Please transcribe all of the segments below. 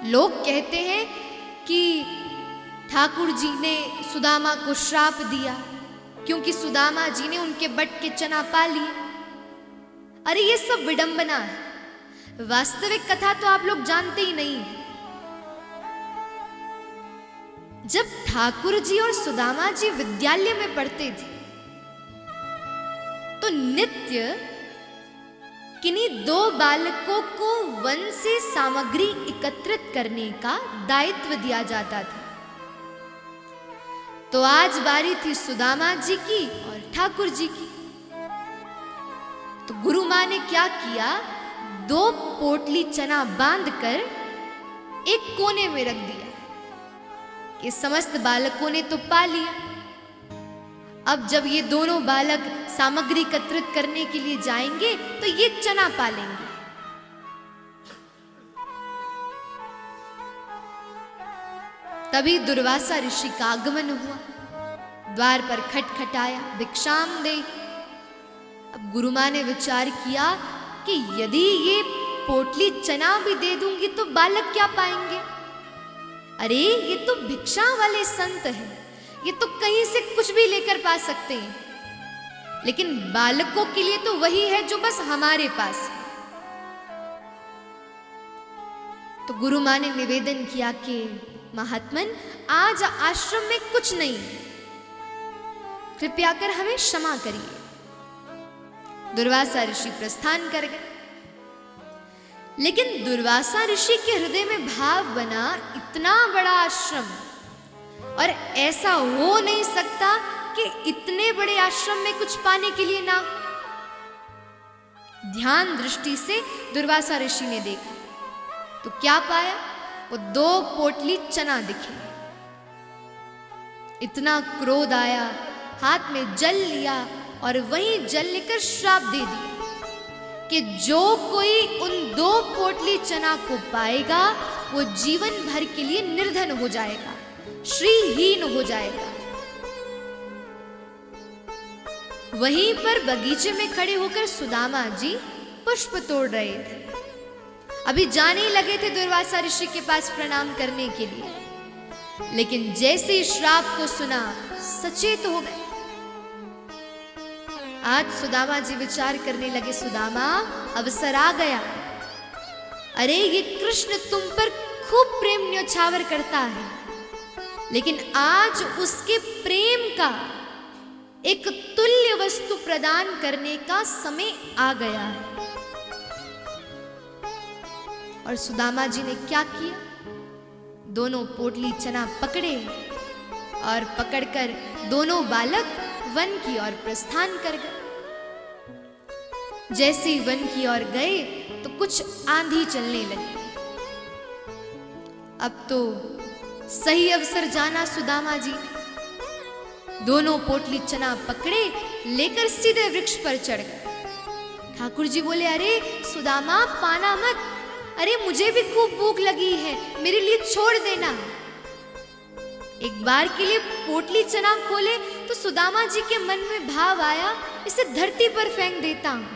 लोग कहते हैं कि ठाकुर जी ने सुदामा को श्राप दिया क्योंकि सुदामा जी ने उनके बट के चना पा लिए। अरे ये सब विडंबना है, वास्तविक कथा तो आप लोग जानते ही नहीं। जब ठाकुर जी और सुदामा जी विद्यालय में पढ़ते थे तो नित्य किन्हीं दो बालकों को वन से सामग्री एकत्रित करने का दायित्व दिया जाता था। तो आज बारी थी सुदामा जी की और ठाकुर जी की। तो गुरु मां ने क्या किया, 2 पोटली चना बांधकर एक कोने में रख दिया कि समस्त बालकों ने तो पा लिया। अब जब ये दोनों बालक सामग्री एकत्रित करने के लिए जाएंगे तो ये चना पा लेंगे। तभी दुर्वासा ऋषि का आगमन हुआ, द्वार पर खटखटाया, भिक्षाम दे। अब गुरु मां ने विचार किया कि यदि ये पोटली चना भी दे दूंगी तो बालक क्या पाएंगे। अरे ये तो भिक्षा वाले संत हैं, ये तो कहीं से कुछ भी लेकर पा सकते हैं, लेकिन बालकों के लिए तो वही है जो बस हमारे पास है। तो गुरु मां ने निवेदन किया कि महात्मन, आज आश्रम में कुछ नहीं, कृपया कर हमें क्षमा करिए। दुर्वासा ऋषि प्रस्थान कर गए, लेकिन दुर्वासा ऋषि के हृदय में भाव बना, इतना बड़ा आश्रम और ऐसा हो नहीं सकता कि इतने बड़े आश्रम में कुछ पाने के लिए ना। ध्यान दृष्टि से दुर्वासा ऋषि ने देखा तो क्या पाया, वो 2 पोटली चना दिखे। इतना क्रोध आया, हाथ में जल लिया और वहीं जल लेकर श्राप दे दिया कि जो कोई उन 2 पोटली चना को पाएगा वो जीवन भर के लिए निर्धन हो जाएगा, श्रीहीन हो जाएगा। वहीं पर बगीचे में खड़े होकर सुदामा जी पुष्प तोड़ रहे थे। अभी जाने ही लगे थे दुर्वासा ऋषि के पास प्रणाम करने के लिए, लेकिन जैसे ही श्राप को सुना सचेत हो गए। आज सुदामा जी विचार करने लगे, सुदामा अवसर आ गया। अरे ये कृष्ण तुम पर खूब प्रेम न्योछावर करता है, लेकिन आज उसके प्रेम का एक तुल्य वस्तु प्रदान करने का समय आ गया है। और सुदामा जी ने क्या किया, दोनों पोटली चना पकड़े और पकड़कर दोनों बालक वन की ओर प्रस्थान कर गए। जैसे ही वन की ओर गए तो कुछ आंधी चलने लगी। अब तो सही अवसर जाना सुदामा जी ने। दोनों पोटली चना पकड़े, लेकर सीधे वृक्ष पर चढ़ गए। ठाकुर जी बोले, अरे सुदामा पाना मत, अरे मुझे भी खूब भूख लगी है, मेरे लिए छोड़ देना। एक बार के लिए पोटली चना खोले तो सुदामा जी के मन में भाव आया, इसे धरती पर फेंक देता हूं,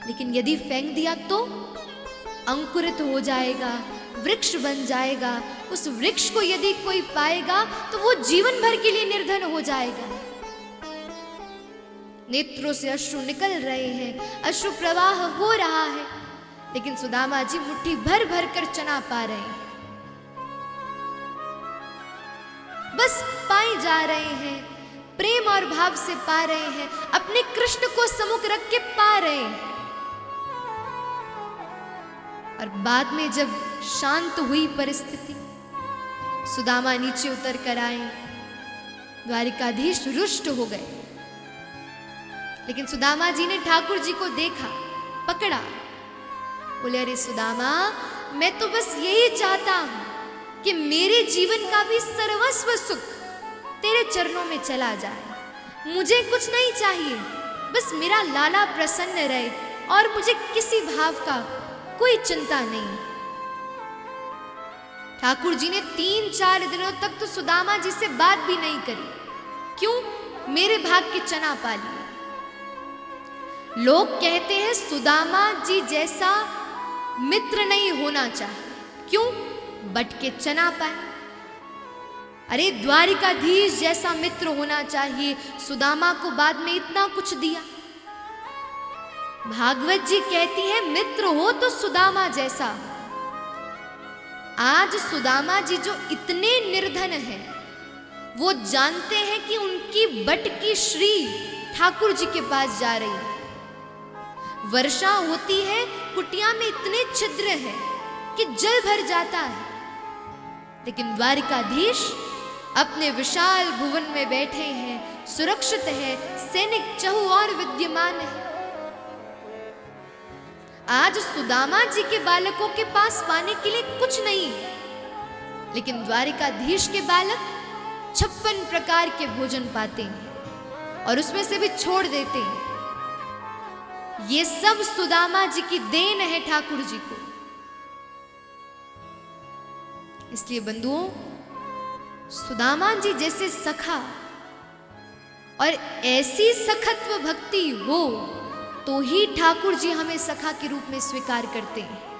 लेकिन यदि फेंक दिया तो अंकुरित हो जाएगा, वृक्ष बन जाएगा। उस वृक्ष को यदि कोई पाएगा तो वो जीवन भर के लिए निर्धन हो जाएगा। नेत्रों से अश्रु निकल रहे हैं, अश्रु प्रवाह हो रहा है, लेकिन सुदामा जी मुट्ठी भर भर कर चना पा रहे हैं, बस पाए जा रहे हैं, प्रेम और भाव से पा रहे हैं, अपने कृष्ण को सम्मुख रख के पा रहे हैं। और बाद में जब शांत हुई परिस्थिति, सुदामा नीचे उतर कर आए, द्वारिकाधीश रुष्ट हो गए। लेकिन सुदामा जी ने ठाकुर जी को देखा, पकड़ा, बोले, अरे सुदामा, मैं तो बस यही चाहता हूं कि मेरे जीवन का भी सर्वस्व सुख तेरे चरणों में चला जाए। मुझे कुछ नहीं चाहिए, बस मेरा लाला प्रसन्न रहे और मुझे किसी भाव का कोई चिंता नहीं। ठाकुर जी ने 3-4 दिनों तक तो सुदामा जी से बात भी नहीं करी। क्यों? मेरे भाग के चना पा लिए। लोग कहते हैं सुदामा जी जैसा मित्र नहीं होना चाहिए, क्यों? बट के चना पाए। अरे द्वारिकाधीश जैसा मित्र होना चाहिए, सुदामा को बाद में इतना कुछ दिया। भागवत जी कहती है मित्र हो तो सुदामा जैसा। आज सुदामा जी जो इतने निर्धन हैं, वो जानते हैं कि उनकी बट की श्री ठाकुर जी के पास जा रही है। वर्षा होती है, कुटिया में इतने छिद्र हैं कि जल भर जाता है, लेकिन द्वारिकाधीश अपने विशाल भुवन में बैठे हैं, सुरक्षित है, सैनिक चहु और विद्यमान है। आज सुदामा जी के बालकों के पास पाने के लिए कुछ नहीं है, लेकिन द्वारिकाधीश के बालक 56 प्रकार के भोजन पाते हैं और उसमें से भी छोड़ देते हैं। ये सब सुदामा जी की देन है ठाकुर जी को। इसलिए बंधुओं, सुदामा जी जैसे सखा और ऐसी सखत्व भक्ति हो तो ही ठाकुर जी हमें सखा के रूप में स्वीकार करते हैं।